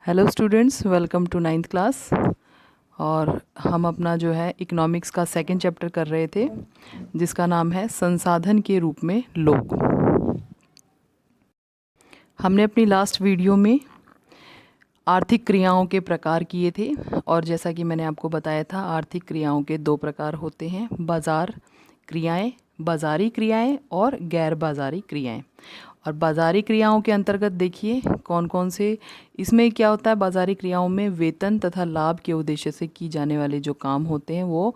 Hello students, welcome to ninth class. और हम अपना जो है इकोनॉमिक्स का सेकंड चैप्टर कर रहे थे, जिसका नाम है संसाधन के रूप में लोग। हमने अपनी लास्ट वीडियो में आर्थिक क्रियाओं के प्रकार किए थे, और जैसा कि मैंने आपको बताया था, आर्थिक क्रियाओं के दो प्रकार होते हैं, बाजार क्रियाएं, बाजारी क्रियाएं और गैर बाजारी क्रियाएं। और बाजारी क्रियाओं के अंतर्गत देखिए कौन कौन से, इसमें क्या होता है, बाजारी क्रियाओं में वेतन तथा लाभ के उद्देश्य से की जाने वाले जो काम होते हैं, वो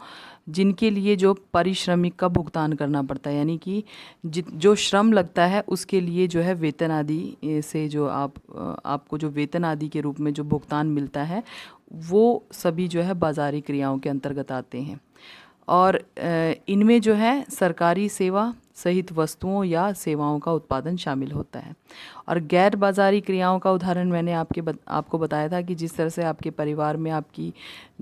जिनके लिए जो पारिश्रमिक का भुगतान करना पड़ता है, यानी कि जो श्रम लगता है उसके लिए जो है वेतन आदि से जो आपको जो वेतन आदि के रूप में जो भुगतान मिलता है, वो सभी जो है बाजारी क्रियाओं के अंतर्गत आते हैं। और इनमें जो है सरकारी सेवा सहित वस्तुओं या सेवाओं का उत्पादन शामिल होता है। और गैर बाजारी क्रियाओं का उदाहरण मैंने आपको बताया था कि जिस तरह से आपके परिवार में आपकी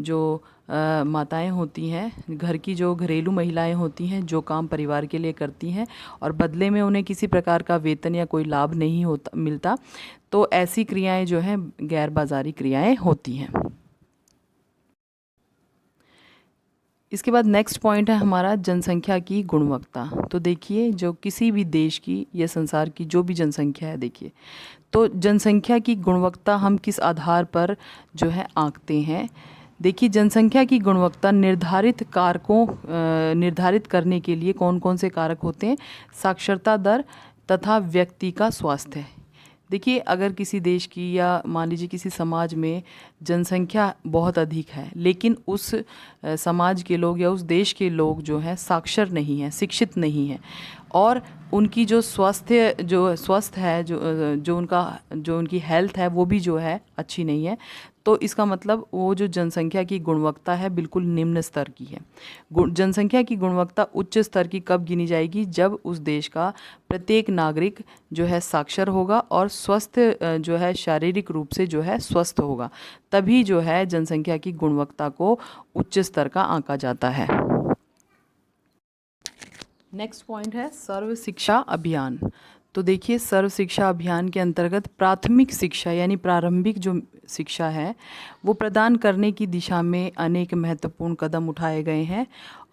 जो माताएं होती हैं, घर की जो घरेलू महिलाएं होती हैं, जो काम परिवार के लिए करती हैं और बदले में उन्हें किसी प्रकार का वेतन या कोई लाभ नहीं होता मिलता, तो ऐसी क्रियाएं जो हैं गैर बाजारी क्रियाएं होती हैं। इसके बाद नेक्स्ट पॉइंट है हमारा जनसंख्या की गुणवत्ता। तो देखिए, जो किसी भी देश की या संसार की जो भी जनसंख्या है, देखिए तो जनसंख्या की गुणवत्ता हम किस आधार पर जो है आंकते हैं। देखिए, जनसंख्या की गुणवत्ता निर्धारित कारकों निर्धारित करने के लिए कौन कौन से कारक होते हैं, साक्षरता दर तथा व्यक्ति का स्वास्थ्य। देखिए, अगर किसी देश की या मान लीजिए किसी समाज में जनसंख्या बहुत अधिक है, लेकिन उस समाज के लोग या उस देश के लोग जो हैं साक्षर नहीं हैं, शिक्षित नहीं हैं, और उनकी जो स्वस्थ है, जो उनकी हेल्थ है वो भी जो है अच्छी नहीं है, तो इसका मतलब वो जो जनसंख्या की गुणवत्ता है बिल्कुल निम्न स्तर की है। जनसंख्या की गुणवत्ता उच्च स्तर की कब गिनी जाएगी, जब उस देश का प्रत्येक नागरिक जो है साक्षर होगा और स्वस्थ जो है शारीरिक रूप से जो है स्वस्थ होगा, तभी जो है जनसंख्या की गुणवत्ता को उच्च स्तर का आंका जाता है। नेक्स्ट पॉइंट है सर्व शिक्षा अभियान। तो देखिए, सर्व शिक्षा अभियान के अंतर्गत प्राथमिक शिक्षा यानी प्रारंभिक जो शिक्षा है वो प्रदान करने की दिशा में अनेक महत्वपूर्ण कदम उठाए गए हैं।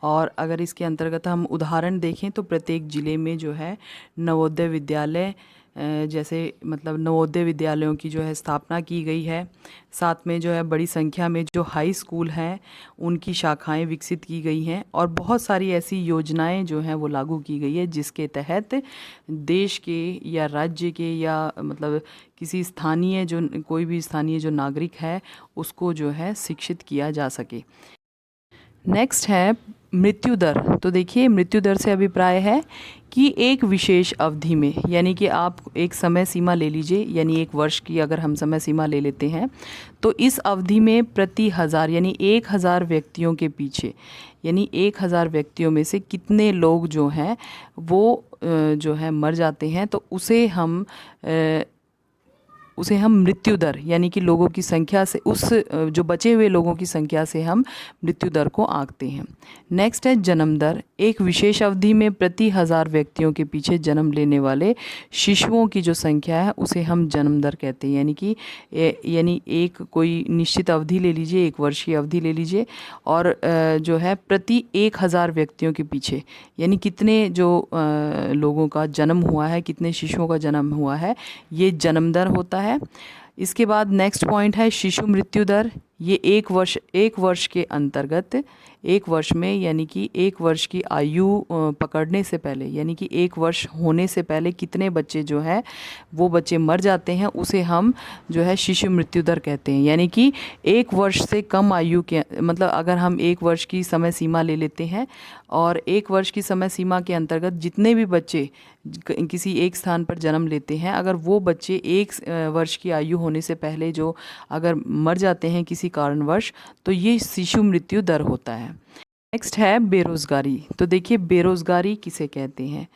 और अगर इसके अंतर्गत हम उदाहरण देखें तो प्रत्येक ज़िले में जो है नवोदय विद्यालय जैसे मतलब नवोदय विद्यालयों की जो है स्थापना की गई है। साथ में जो है बड़ी संख्या में जो हाई स्कूल हैं उनकी शाखाएं विकसित की गई हैं, और बहुत सारी ऐसी योजनाएं जो हैं वो लागू की गई है, जिसके तहत देश के या राज्य के या मतलब किसी स्थानीय जो कोई भी स्थानीय जो नागरिक है उसको जो है शिक्षित किया जा सके। नेक्स्ट है मृत्यु दर। तो देखिए, मृत्यु दर से अभिप्राय है कि एक विशेष अवधि में, यानी कि आप एक समय सीमा ले लीजिए, यानी एक वर्ष की अगर हम समय सीमा ले लेते हैं, तो इस अवधि में प्रति हज़ार यानी 1000 व्यक्तियों के पीछे, यानी 1000 व्यक्तियों में से कितने लोग जो हैं वो जो है मर जाते हैं, तो उसे हम मृत्यु दर यानी कि लोगों की संख्या से, उस जो बचे हुए लोगों की संख्या से हम मृत्यु दर को आंकते हैं। नेक्स्ट है जन्म दर। एक विशेष अवधि में प्रति 1000 व्यक्तियों के पीछे जन्म लेने वाले शिशुओं की जो संख्या है उसे हम जन्म दर कहते हैं। यानी एक कोई निश्चित अवधि ले लीजिए, एक वर्ष की अवधि ले लीजिए, और जो है प्रति 1000 व्यक्तियों के पीछे यानी कितने जो लोगों का जन्म हुआ है, कितने शिशुओं का जन्म हुआ है, ये जन्म दर होता है। इसके बाद नेक्स्ट पॉइंट है शिशु मृत्यु दर। ये एक वर्ष के अंतर्गत, एक वर्ष में यानी कि एक वर्ष की आयु पकड़ने से पहले, यानी कि एक वर्ष होने से पहले कितने बच्चे जो है वो बच्चे मर जाते हैं, उसे हम जो है शिशु मृत्यु दर कहते हैं। यानी कि एक वर्ष से कम आयु के, मतलब अगर हम एक वर्ष की समय सीमा ले लेते हैं और एक वर्ष की समय सीमा के अंतर्गत जितने भी बच्चे किसी एक स्थान पर जन्म लेते हैं, अगर वो बच्चे एक वर्ष की आयु होने से पहले जो अगर मर जाते हैं किसी कारणवश, तो ये शिशु मृत्यु दर होता है। नेक्स्ट है बेरोज़गारी। तो देखिए, बेरोज़गारी किसे कहते हैं।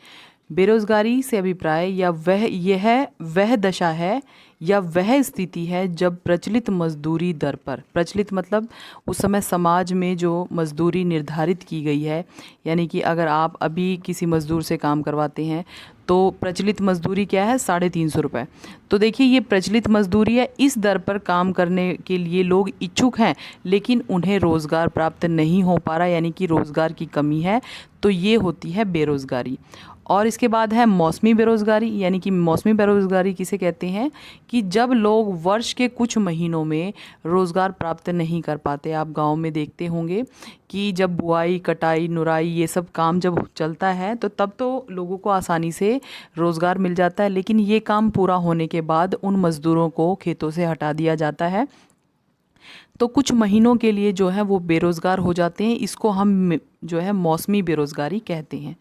बेरोज़गारी से अभिप्राय या वह दशा है यह वह स्थिति है जब प्रचलित मजदूरी दर पर, प्रचलित मतलब उस समय समाज में जो मजदूरी निर्धारित की गई है, यानी कि अगर आप अभी किसी मजदूर से काम करवाते हैं तो प्रचलित मजदूरी क्या है, 350 रुपये। तो देखिए ये प्रचलित मजदूरी है, इस दर पर काम करने के लिए लोग इच्छुक हैं लेकिन उन्हें रोज़गार प्राप्त नहीं हो पा रहा, यानी कि रोज़गार की कमी है। तो ये होती है बेरोज़गारी। और इसके बाद है मौसमी बेरोज़गारी, यानी कि मौसमी बेरोज़गारी किसे कहते हैं कि जब लोग वर्ष के कुछ महीनों में रोज़गार प्राप्त नहीं कर पाते। आप गांव में देखते होंगे कि जब बुआई, कटाई, निराई ये सब काम जब चलता है तो तब तो लोगों को आसानी से रोज़गार मिल जाता है, लेकिन ये काम पूरा होने के बाद उन मज़दूरों को खेतों से हटा दिया जाता है, तो कुछ महीनों के लिए जो है वो बेरोज़गार हो जाते हैं। इसको हम जो है मौसमी बेरोज़गारी कहते हैं।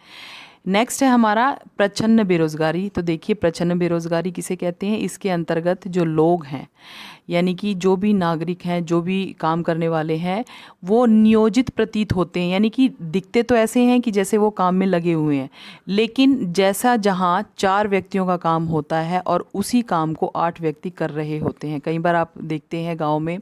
नेक्स्ट है हमारा प्रच्छन्न बेरोज़गारी। तो देखिए प्रच्छन्न बेरोज़गारी किसे कहते हैं, इसके अंतर्गत जो लोग हैं, यानी कि जो भी नागरिक हैं, जो भी काम करने वाले हैं, वो नियोजित प्रतीत होते हैं, यानी कि दिखते तो ऐसे हैं कि जैसे वो काम में लगे हुए हैं, लेकिन जैसा जहाँ 4 व्यक्तियों का काम होता है और उसी काम को 8 व्यक्ति कर रहे होते हैं। कई बार आप देखते हैं गांव में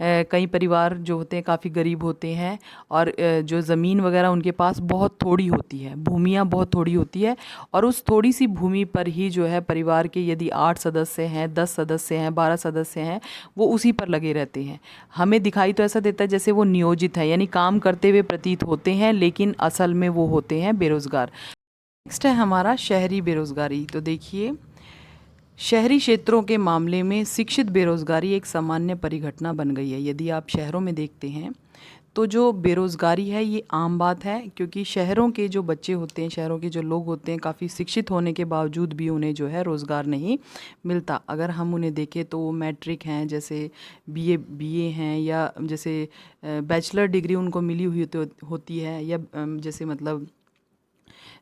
कई परिवार जो होते हैं काफ़ी गरीब होते हैं और जो ज़मीन वगैरह उनके पास बहुत थोड़ी होती है, भूमियाँ बहुत थोड़ी होती है, और उस थोड़ी सी भूमि पर ही जो है परिवार के यदि 8 सदस्य हैं, 10 सदस्य हैं, 12 सदस्य हैं, वो उसी पर लगे रहते हैं। हमें दिखाई तो ऐसा देता है जैसे वो नियोजित है, यानी काम करते हुए प्रतीत होते हैं, लेकिन असल में वो होते हैं बेरोज़गार। नेक्स्ट है हमारा शहरी बेरोज़गारी। तो देखिए शहरी क्षेत्रों के मामले में शिक्षित बेरोज़गारी एक सामान्य परिघटना बन गई है। यदि आप शहरों में देखते हैं तो जो बेरोज़गारी है ये आम बात है, क्योंकि शहरों के जो बच्चे होते हैं, शहरों के जो लोग होते हैं, काफ़ी शिक्षित होने के बावजूद भी उन्हें जो है रोज़गार नहीं मिलता। अगर हम उन्हें देखें तो वो मैट्रिक हैं, जैसे बीए हैं, या जैसे बैचलर डिग्री उनको मिली हुई होती है, या जैसे मतलब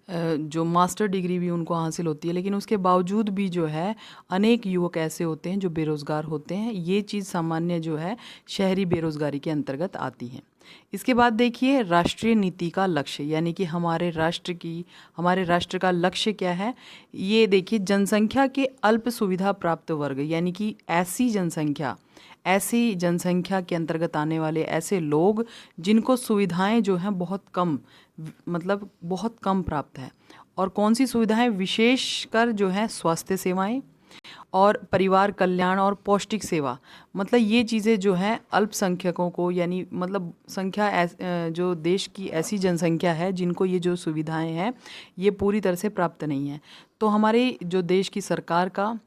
जो मास्टर डिग्री भी उनको हासिल होती है, लेकिन उसके बावजूद भी जो है अनेक युवक ऐसे होते हैं जो बेरोज़गार होते हैं। ये चीज़ सामान्य जो है शहरी बेरोज़गारी के अंतर्गत आती है। इसके बाद देखिए राष्ट्रीय नीति का लक्ष्य, यानी कि हमारे राष्ट्र का लक्ष्य क्या है। ये देखिए जनसंख्या के अल्प सुविधा प्राप्त वर्ग, यानी कि ऐसी जनसंख्या के अंतर्गत आने वाले ऐसे लोग जिनको सुविधाएं जो हैं बहुत कम, मतलब बहुत कम प्राप्त है। और कौन सी सुविधाएं, विशेषकर जो है स्वास्थ्य सेवाएं और परिवार कल्याण और पौष्टिक सेवा, मतलब ये चीज़ें जो हैं अल्पसंख्यकों को, यानी मतलब जो देश की ऐसी जनसंख्या है जिनको ये जो सुविधाएं हैं ये पूरी तरह से प्राप्त नहीं है। तो हमारे जो देश की सरकार का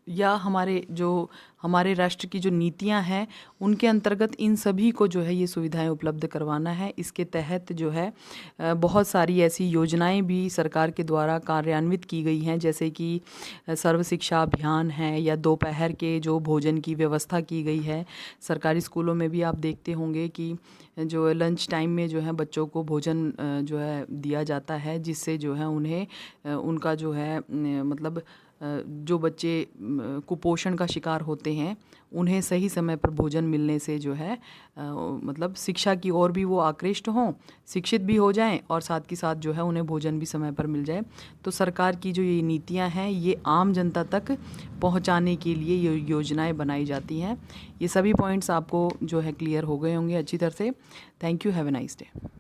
या हमारे राष्ट्र की जो नीतियां हैं उनके अंतर्गत इन सभी को जो है ये सुविधाएं उपलब्ध करवाना है। इसके तहत जो है बहुत सारी ऐसी योजनाएं भी सरकार के द्वारा कार्यान्वित की गई हैं, जैसे कि सर्व शिक्षा अभियान है, या दोपहर के जो भोजन की व्यवस्था की गई है। सरकारी स्कूलों में भी आप देखते होंगे कि जो लंच टाइम में जो है बच्चों को भोजन जो है दिया जाता है, जिससे जो है उन्हें उनका जो है मतलब जो बच्चे कुपोषण का शिकार होते हैं उन्हें सही समय पर भोजन मिलने से जो है मतलब शिक्षा की ओर भी वो आकृष्ट हों, शिक्षित भी हो जाएं, और साथ के साथ जो है उन्हें भोजन भी समय पर मिल जाए। तो सरकार की जो ये नीतियां हैं ये आम जनता तक पहुंचाने के लिए ये योजनाएं बनाई जाती हैं। ये सभी पॉइंट्स आपको जो है क्लियर हो गए होंगे अच्छी तरह से। Thank you, have a nice day.